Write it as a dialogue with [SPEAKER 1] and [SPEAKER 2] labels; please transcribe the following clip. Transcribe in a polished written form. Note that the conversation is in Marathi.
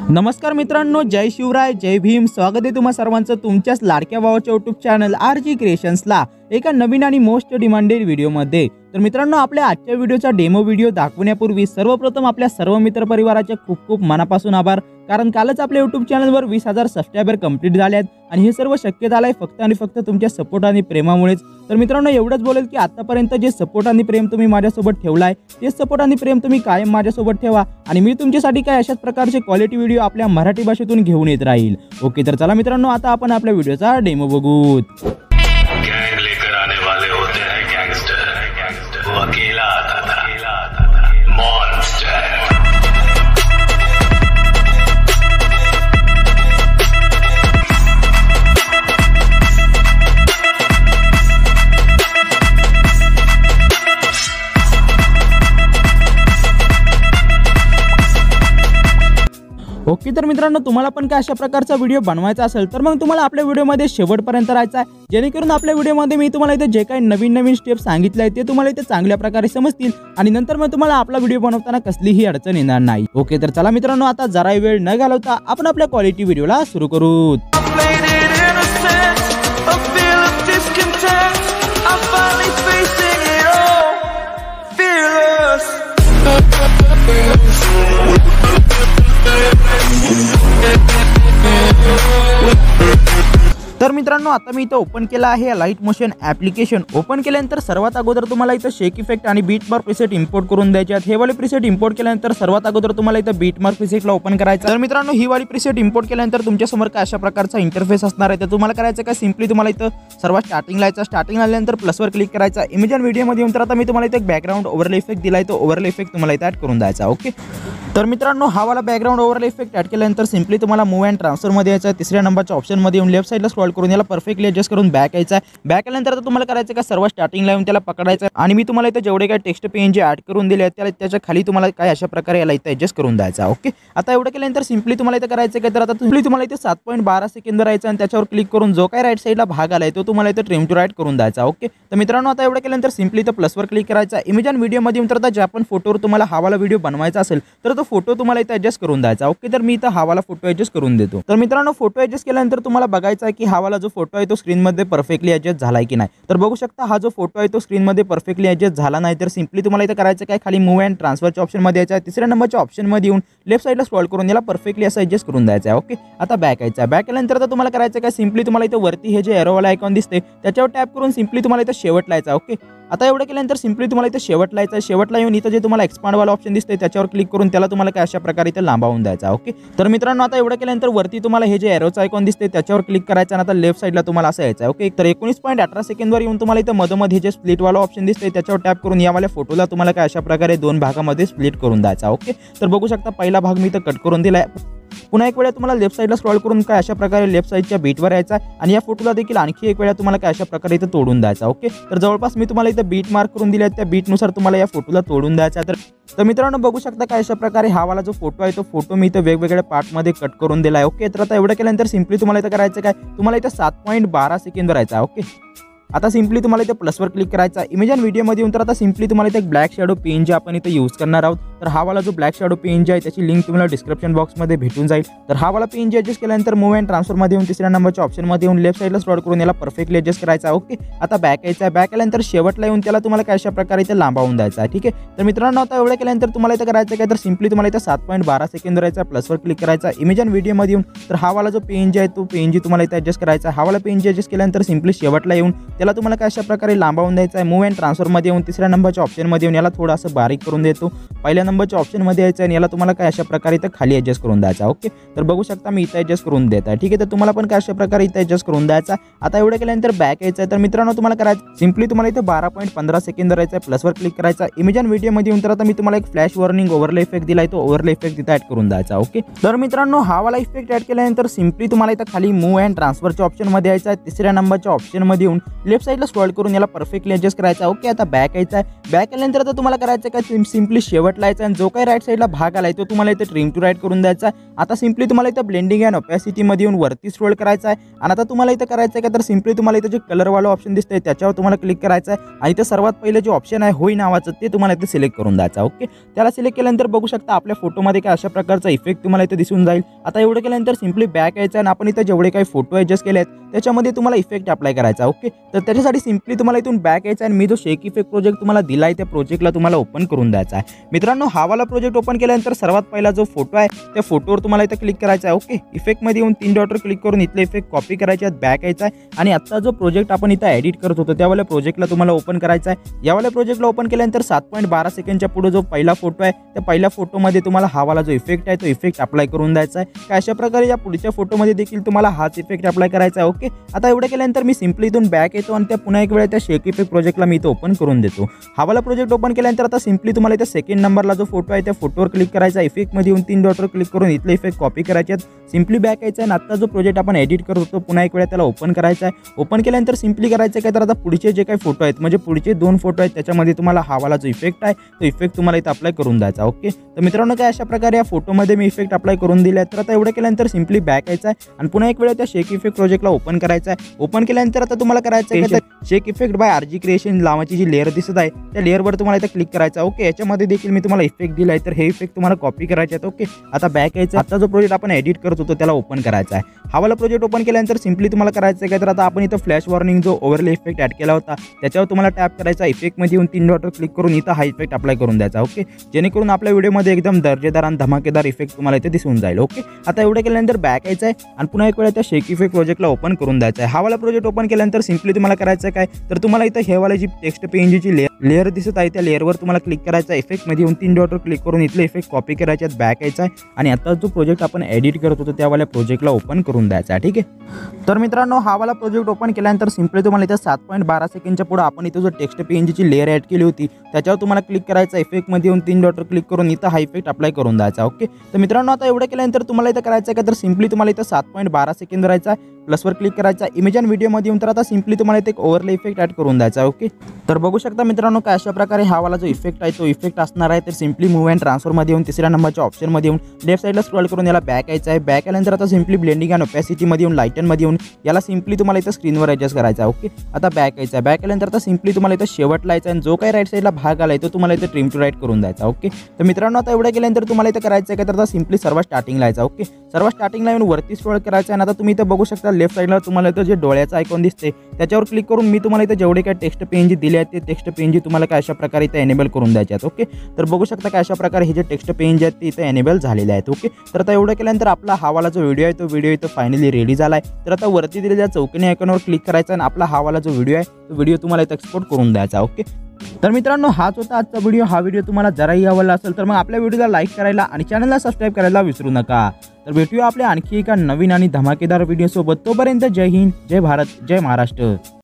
[SPEAKER 1] नमस्कार मित्रांनो, जय शिवराय, जय भीम। स्वागत आहे तुम्हा सर्वांचं तुमच्याच लाडक्या भावाच्या यूट्यूब चॅनल RG क्रिएशन्सला एका नवीन आणि मोस्ट डिमांडेड व्हिडिओमध्ये। तर मित्रांनो, आपल्या आजच्या व्हिडिओचा डेमो व्हिडिओ दाखवण्यापूर्वी सर्वप्रथम आपल्या सर्व मित्रपरिवाराचे खूप खूप मनापासून आभार, कारण कालच आपल्या यूट्यूब चॅनलवर 20,000 सबस्क्रायबर कंप्लीट झाले आहेत आणि हे सर्व शक्य झालंय फक्त आणि फक्त तुमच्या सपोर्ट आणि प्रेमामुळेच। तर मित्रांनो, एवढंच बोलेल की आतापर्यंत जे सपोर्ट आणि प्रेम तुम्ही माझ्यासोबत ठेवलाय ते सपोर्ट आणि प्रेम तुम्ही कायम माझ्यासोबत ठेवा आणि मी तुमच्यासाठी काय अशाच प्रकारचे क्वालिटी व्हिडिओ आपल्या मराठी भाषेतून घेऊन येत राहील। ओके, तर चला मित्रांनो, आता आपण आपल्या व्हिडिओचा डेमो बघू।
[SPEAKER 2] गैंग लेकर आने वाले होते हैं गैंगस्टर, वो अकेला आता था मॉन्स्टर।
[SPEAKER 1] ओके, तर मित्रांनो, तुम्हाला पण काय अशा प्रकारचा व्हिडिओ बनवायचा असेल तर मग तुम्हाला आपल्या व्हिडिओमध्ये शेवटपर्यंत राहायचं आहे, जेणेकरून आपल्या व्हिडिओमध्ये मी तुम्हाला इथे जे काही नवीन स्टेप्स सांगितले आहेत ते तुम्हाला इथे चांगल्या प्रकारे समजतील आणि नंतर मग तुम्हाला आपला व्हिडिओ बनवताना कसलीही अडचण येणार नाही। ओके, तर चला मित्रांनो, आता जरा वेळ न घालवता आपण आपल्या क्वालिटी व्हिडिओला सुरू करू। तर मित्रांनो, आता मी इथं ओपन केला आहे अलाइट मोशन ॲप्लिकेशन। ओपन केल्यानंतर सर्वात अगोदर तुम्हाला इथं शेक इफेक्ट आणि बीट मार्क प्रीसेट इंपोर्ट करून द्यायचे आहेत। हे वाले प्रीसेट इंपोर्ट केल्यानंतर सर्वात अगोदर तुम्हाला इथं बीट मार्क प्रीसेटला ओपन करायचं। तर मित्रांनो, ही वाली प्रीसेट इंपोर्ट केल्यानंतर तुमच्या समोर काय अशा प्रकारचा इंटरफेस असणार आहे। तर तुम्हाला करायचं काय, सिंपली तुम्हाला इथं सर्वात स्टार्टिंगला यायचं। स्टार्टिंग आल्यानंतर प्लसवर क्लिक करायचा। इमेज आणि व्हिडिओमध्ये येऊन तर आता मी तुम्हाला इथे एक बॅकग्राऊंड ओव्हरले इफेक्ट दिलाय, तो ओव्हरले इफेक्ट तुम्हाला इथे ॲड करून द्यायचा। ओके, तर मित्रांनो, हा वाला बॅकग्राऊंड ओव्हरले इफेक्ट ॲड केल्यानंतर सिंपली तुम्हाला मूव्ह अँड ट्रान्सफर मध्ये यायचं। तिसऱ्या नंबरच्या ऑप्शनमध्ये येऊन लेफ्ट साईडला स्क्रॉल करून याला परफेक्टली ॲडजस्ट करून बॅक यायचं आहे। बॅक आल्यानंतर तुम्हाला करायचं का, सर्व स्टार्टिंगला येऊन त्याला पकडायचं आणि मी तुम्हाला इथे जेवढे काय टेक्स्ट पेन ॲड करून दिले आहेत त्याच्या खाली तुम्हाला काय अशा प्रकारे याला इथे ॲडजस्ट करून द्यायचा। ओके, आता एवढं केल्यानंतर सिंपली तुम्हाला इथे करायचं काय, तर आता सिंपली तुम्हाला इथे 7.12 सेकंद राहायचं आणि त्याच्यावर क्लिक करून जो काय राईट साईडला भाग आलाय तो तुम्हाला इथे ट्रिम टू राईट करून द्यायचा। ओके, तर मित्रांनो, आता एवढं केल्यानंतर सिंपली इथं प्लसवर क्लिक करायचा। इमेज आणि व्हिडिओमध्ये येऊन तर आता ज्या पण फोटोवर तुम्हाला हा वाला व्हिडिओ बनवायचा असेल तर तो फोटो तुम्हाला इथे ॲडजस्ट करून द्यायचा। ओके, तर मी इथं हा वाला फोटो ॲडजस्ट करून देतो। तर मित्रांनो, फोटो ॲडजस्ट केल्यानंतर तुम्हाला बघायचा आहे की हा वाला जो फोटो आहे तो स्क्रीनमध्ये परफेक्टली ॲडजस्ट झालाय की नाही। तर बघू शकता, हा जो फोटो आहे तो स्क्रीनमध्ये परफेक्टली ॲडजस्ट झाला नाही। तर सिंपली तुम्हाला इथं करायचं काय, खाली मूव्ह अँड ट्रान्सफरच्या ऑप्शनमध्ये यायचं आहे। तिसऱ्या नंबरच्या ऑप्शनमध्ये येऊन लेफ्ट साईडला स्क्रॉल करून याला परफेक्टली असं ॲडजस्ट करून द्यायचं आहे। ओके, आता बॅक यायचं आहे। बॅक आल्यानंतर आता तुम्हाला करायचं काय, सिंपली तुम्हाला इथं वरती हे जे एरोवाला आयकॉन दिसते त्याच्यावर टॅप करून सिंपली तुम्हाला इथं शेवटला यायचं आहे। ओके, आता एवढं केल्यानंतर सिंपली तुम्हाला इथं शेवटला यायचं आहे। शेवटला येऊन इथं जे तुम्हाला एक्सपांडवाला ऑप्शन दिसते त्याच्यावर क्लिक करून त्याला तुम्हाला काय अशा प्रकारे इथं लांबावून द्यायचा। ओके, तर मित्रांनो, आता एवढं केल्यानंतर वरती तुम्हाला हे जे एरोचा आयकॉन दिसते त्याच्यावर क्लिक करायचं आणि आता लेफ्ट साईडला तुम्हाला असं यायचं आहे। ओके, तर 19.18 सेकंदवर येऊन तुम्हाला इथं मधोमध जे स्प्लिटवाला ऑप्शन दिसते त्याच्यावर टॅप करून यावाल्या फोटोला तुम्हाला काय अशा प्रकारे दोन भागामध्ये स्प्लिट करून द्यायचा। ओके, तर बघू शकता पहिला भाग मी इथं कट करून दिलाय। पुन्हा एक वेळा तुम्हाला लेफ्ट साईडला स्क्रॉल करून काय अशा प्रकारे लेफ्ट साईडच्या बीटवर यायचा आणि या फोटोला देखील आणखी एक वेळा तुम्हाला काय अशा प्रकारे इथं तोडून द्यायचा। ओके, तर जवळपास मी तुम्हाला इथं बीट मार्क करून दिले, त्या बीटनुसार तुम्हाला या फोटोला तोडून द्यायचा। तर मित्रांनो, बघू शकता काय अशा प्रकारे हा वाला जो फोटो आहे तो फोटो मी इथं वेगवेगळ्या पार्टमध्ये कट करून दिला आहे। ओके, तर आता एवढं केल्यानंतर सिंपली तुम्हाला इथं करायचं काय, तुम्हाला इथं 7.12 सेकंद राहायचा। ओके, आता सिंपली तुम्हाला इथे प्लसवर क्लिक करायचा। इमेज आणि व्हिडिओमध्ये येऊन तर आता सिंपली तुम्हाला इथे एक ब्लॅक शॅडो पेन जे आपण इथे यूज करणार आहोत, तर हा वाला जो ब्लॅक शॅडो पेन जे आहे त्याची लिंक तुम्हाला डिस्क्रिप्शन बॉक्समध्ये भेटून जाईल। तर हा वाला पेन जे ॲडजस्ट केल्यानंतर मूव्ह अँड ट्रान्सफरमध्ये येऊन तिसऱ्या नंबरच्या ऑप्शनमध्ये येऊन लेफ्ट साईडला स्क्रॉल करून याला परफेक्टली ॲडजस्ट करायचा। ओके, आता बॅक यायचा आहे। बॅक आल्यानंतर शेवटला येऊन त्याला तुम्हाला काय अशा प्रकारे इथे लांबावून द्यायचा आहे। ठीक आहे, तर मित्रांनो, आता एवढं केल्यानंतर तुम्हाला इथं करायचं काय, तर सिंपली तुम्हाला इथं 7.12 सेकंद राहायचा, प्लसवर क्लिक करायचा। इमेज आणि व्हिडिओमध्ये येऊन तर हा वाला जो पेन जे आहे तो पेन जी तुम्हाला इथे ॲडजस्ट करायचा। हा वाला पेन जे ॲडजस्ट केल्यानंतर सिंपली शेवटला येऊन त्याला तुम्हाला काय अशा प्रकारे लांबावून द्यायचा आहे। मूव्ह अँड ट्रान्सफरमध्ये येऊन तिसऱ्या नंबरच्या ऑप्शनमध्ये येऊन याला थोडंसं बारीक करून देतो। पहिल्या नंबरच्या ऑप्शनमध्ये यायचं आणि याला तुम्हाला काय अशा प्रकारे इथं खाली ॲडजस्ट करून द्यायचा। ओके, तर बघू शकता मी इथं ॲडजस्ट करून देत आहे। ठीक आहे, तर तुम्हाला पण काय अशा प्रकारे इथं ॲडजस्ट करून द्यायचा। आता एवढं केल्यानंतर बॅक यायचं आहे। तर मित्रांनो, तुम्हाला करायचं सिंपली तुम्हाला इथं 12.15 सेकंद राहायचं आहे, प्लसवर क्लिक करायचा। इमेज आणि व्हिडिओमध्ये येऊन तर आता मी तुम्हाला एक फ्लॅश वॉर्निंग ओव्हरले इफेक्ट दिलाय, तो ओव्हरले इफेक्ट इथं ॲड करून द्यायचा। ओके, तर मित्रांनो, हा वाला इफेक्ट ॲड केल्यानंतर सिंपली तुम्हाला इथं खाली मूव्ह अँड ट्रान्सफरच्या ऑप्शनमध्ये यायचं आहे। तिसऱ्या नंबरच्या ऑप्शनमध्ये येऊन लेफ्ट साईडला स्क्रॉल करून याला परफेक्टली ॲडजस्ट करायचा। ओके, आता बॅक यायचं आहे। बॅक आल्यानंतर आता तुम्हाला करायचं काय, सिंपली शेवटला करायचा आणि जो काही राईट साईडला भाग आलाय तो तुम्हाला इथे ट्रिम टू राईट करून द्यायचा आहे। आता सिंपली तुम्हाला इथं ब्लेंडिंग अँड ओपॅसिटी मध्ये येऊन वरती स्क्रोल करायचा आहे आणि आता तुम्हाला इथं करायचं आहे का तर सिंपली तुम्हाला इथं जे कलर वाला ऑप्शन दिसतंय त्याच्यावर तुम्हाला क्लिक करायचं आहे आणि इथं सर्वात पहिले जे ऑप्शन आहे होई नावाचं ते तुम्हाला इथे सिलेक्ट करून द्यायचं ओके। त्याला सिलेक्ट केल्यानंतर बघू शकता आपल्या फोटोमध्ये काय अशा प्रकारचा इफेक्ट तुम्हाला इथे दिसून जाईल। आता एवढं केल्यानंतर सिंपली बॅक यायचं आणि आपण इथं जेवढे काही फोटो ॲडजस्ट केले आहेत त्याच्यामध्ये तुम्हाला इफेक्ट अप्लाय करायचा ओके। तर त्याच्यासाठी सिंपली तुम्हाला इथून बॅक यायचं आणि मी जो शेक इफेक्ट प्रोजेक्ट तुम्हाला दिला आहे त्या प्रोजेक्टला तुम्हाला ओपन करून द्यायचा आहे। मित्रांनो हा वाला प्रोजेक्ट ओपन केल्यानंतर सर्वात पहिला जो फोटो आहे त्या फोटोवर तुम्हाला इथं क्लिक करायचा आहे ओके। इफेक्टमध्ये येऊन 3 डॉटवर क्लिक करून इथले इफेक्ट कॉपी करायचे आहेत, बॅक यायचा आहे आणि आता जो प्रोजेक्ट आपण इथं एडिट करत होतो त्यावाल्या प्रोजेक्टला तुम्हाला ओपन करायचा आहे। यावाल्या प्रोजेक्टला ओपन केल्यानंतर 7.12 सेकंडच्या पुढे जो पहिला फोटो आहे त्या पहिल्या फोटोमध्ये तुम्हाला हा वाला जो इफेक्ट आहे तो इफेक्ट अप्लाय करून द्यायचा आहे। काय अशा प्रकारे या पुढच्या फोटोमध्ये देखील तुम्हाला हाच इफेक्ट अप्लाय करायचा आहे ओके। आता एवढं केल्यानंतर मी सिंपली इथून बॅक येतो आणि त्या पुन्हा एक वेळा त्या शेक इफेक्ट प्रोजेक्टला मी इथं ओपन करून देतो। हा वाला प्रोजेक्ट ओपन केल्यानंतर आता सिंपली तुम्हाला इथं सेकंड नंबरला जो फोटो आहे त्या फोटोवर क्लिक करायचा, इफेक्टमध्ये येऊन 3 डॉटवर क्लिक करून इथले इफेक्ट कॉपी करायचे आहेत, सिंपली बॅक यायचं आणि आता जो प्रोजेक्ट आपण एडिट करत होतो पुन्हा एक वेळा त्याला ओपन करायचा आहे। ओपन केल्यानंतर सिंपली करायचं काय तर आता पुढचे जे काही फोटो आहेत म्हणजे पुढचे 2 फोटो आहेत त्याच्यामध्ये तुम्हाला हा वाला जो इफेक्ट आहे तो इफेक्ट तुम्हाला इथं अप्लाय करून द्यायचा ओके। तर मित्रांनो काय अशा प्रकारे या फोटोमध्ये मी इफेक्ट अप्लाय करून दिले आहेत। तर आता एवढं केल्यानंतर सिंपली बॅक यायचं आहे आणि पुन्हा एक वेळा त्या शेक इफेक्ट प्रोजेक्टला ओपन करायचा आहे। ओपन केल्यानंतर आता तुम्हाला करायचं आहे शेक इफेक्ट बाय आरजी क्रिएशन नावाची जी लेअर दिसत आहे त्या लेअरवर तुम्हाला इथं क्लिक करायचं ओके। याच्यामध्ये देखील मी तुम्हाला इफेक्ट दिला आहे तर हे इफेक्ट तुम्हाला कॉपी करायचे आहेत ओके। आता बॅक यायचं, आता जो प्रोजेक्ट आपण एडिट करत होतो त्याला ओपन करायचा आहे। हा वाला प्रोजेक्ट ओपन केल्यानंतर सिंपली तुम्हाला करायचं आहे काय तर आता आपण इथं फ्लॅश वॉर्निंग जो ओव्हरले इफेक्ट ॲड केला होता त्याच्यावर तुम्हाला टॅप करायचा, इफेक्टमध्ये येऊन 3 डॉटवर क्लिक करून इथं हा इफेक्ट अप्लाय करून द्यायचा ओके। जेणेकरून आपल्या व्हिडिओमध्ये एकदम दर्जेदार आणि धमाकेदार इफेक्ट तुम्हाला इथे दिसून जाईल ओके। आता एवढं केल्यानंतर बॅक यायचं आहे आणि पुन्हा एक वेळा त्या शेक इफेक्ट प्रोजेक्टला ओपन करून द्यायचा आहे। हा वाला प्रोजेक्ट ओपन केल्यानंतर सिंपली तुम्हाला करायचं काय तर तुम्हाला इथं हे वाला जी टेक्स्ट पेंजची लेअर दिसत आहे त्या लेअरवर तुम्हाला क्लिक करायचं, इफेक्टमध्ये येऊन 3 डॉटवर क्लिक करून इथले इफेक्ट कॉपी करायचे आहेत, बॅक यायचा आहे आणि आता जो प्रोजेक्ट आपण एडिट करत होतो त्यावाल्या प्रोजेक्टला ओपन करून द्यायचा आहे ठीक आहे। तर मित्रांनो हा वाला प्रोजेक्ट ओपन केल्यानंतर सिंपली तुम्हाला इथं 7.12 सेकंडच्या पुढे आपण इथं जो टेक्स्ट पेंजची लेअर ॲड केली होती त्याच्यावर तुम्हाला क्लिक करायचं, इफेक्टमध्ये येऊन 3 डॉटवर क्लिक करून इथं हा इफेक्ट अप्लाय करून द्यायचा ओके। तर मित्रांनो आता एवढं केल्यानंतर तुम्हाला इथं करायचं आहे का तर सिंपली तुम्हाला इथं 7.12 सेकंद राहायचा आहे, प्लसवर क्लिक करायचा, इमेज अँड व्हिडिओमध्ये येऊन तर आता सिंपली तुम्हाला इथे एक ओव्हरले इफेक्ट ॲड करून द्यायचा ओके। तर बघू शकता मित्रांनो काय अशा प्रकारे हा वाला जो इफेक्ट आहे तो इफेक्ट असणार आहे। तर सिंपली मूव्ह अँड ट्रान्सफरमध्ये येऊन तिसऱ्या नंबरच्या ऑप्शनमध्ये येऊन लेफ्ट साईडला स्क्रॉल करून याला बॅक यायचं आहे। बॅक आल्यानंतर आता सिंपली ब्लेंडिंग अँड ओपॅसिटीमध्ये येऊन लाईटनमध्ये येऊन याला सिंपली तुम्हाला इथं स्क्रीनवर ॲडजस्ट करायचा ओके। आता बॅक यायचा, बॅक आल्यानंतर आता सिंपली तुम्हाला इथं शेवटला यायचा आणि जो काही राईट साईडला भाग आला तो तुम्हाला इथं ट्रिम टू राईट करून द्यायचा ओके। तर मित्रांनो आता एवढं केल्यानंतर तुम्हाला इथं करायचं आहे का तर आता सिंपली सर्व स्टार्टिंगला यायचा ओके। सर्व स्टार्टिंगला येऊन वरती स्क्रॉल करायचं आणि आता तुम्ही इथं बघू शकता लेफ्ट साईडला तुम्हाला इथं जे डोळ्याचं आयकॉन दिसते त्याच्यावर क्लिक करून मी तुम्हाला इथं जेवढे काही टेक्स्ट पेंज दिले आहेत ते टेक्स्ट पेंज तुम्हाला काय अशा प्रकारे इथं एनेबल करून द्यायचे आहेत ओके। तर बघू शकता काय अशा प्रकारे हे जे टेक्स्ट पेंज आहेत ते इथं एनेबल झालेले आहेत ओके। तर आता एवढं केल्यानंतर आपला हा वाला जो व्हिडिओ आहे तो व्हिडिओ इथं फायनली रेडी झाला आहे। तर आता वरती दिलेल्या चौकोनी आयकॉनवर क्लिक करायचा आणि आपला हा वाला जो व्हिडिओ आहे तो व्हिडिओ तुम्हाला इथं एक्सपोर्ट करून द्यायचा ओके। तर मित्रांनो हाच होता आजचा व्हिडिओ। हा व्हिडिओ तुम्हाला जराही आवडला असेल तर मग आपल्या व्हिडिओला लाईक करायला आणि चॅनलला सबस्क्राईब करायला विसरू नका। तर भेटूया आपल्या आणखी एका नवीन आणि धमाकेदार व्हिडिओ सोबत। तोपर्यंत जय हिंद, जय भारत, जय महाराष्ट्र।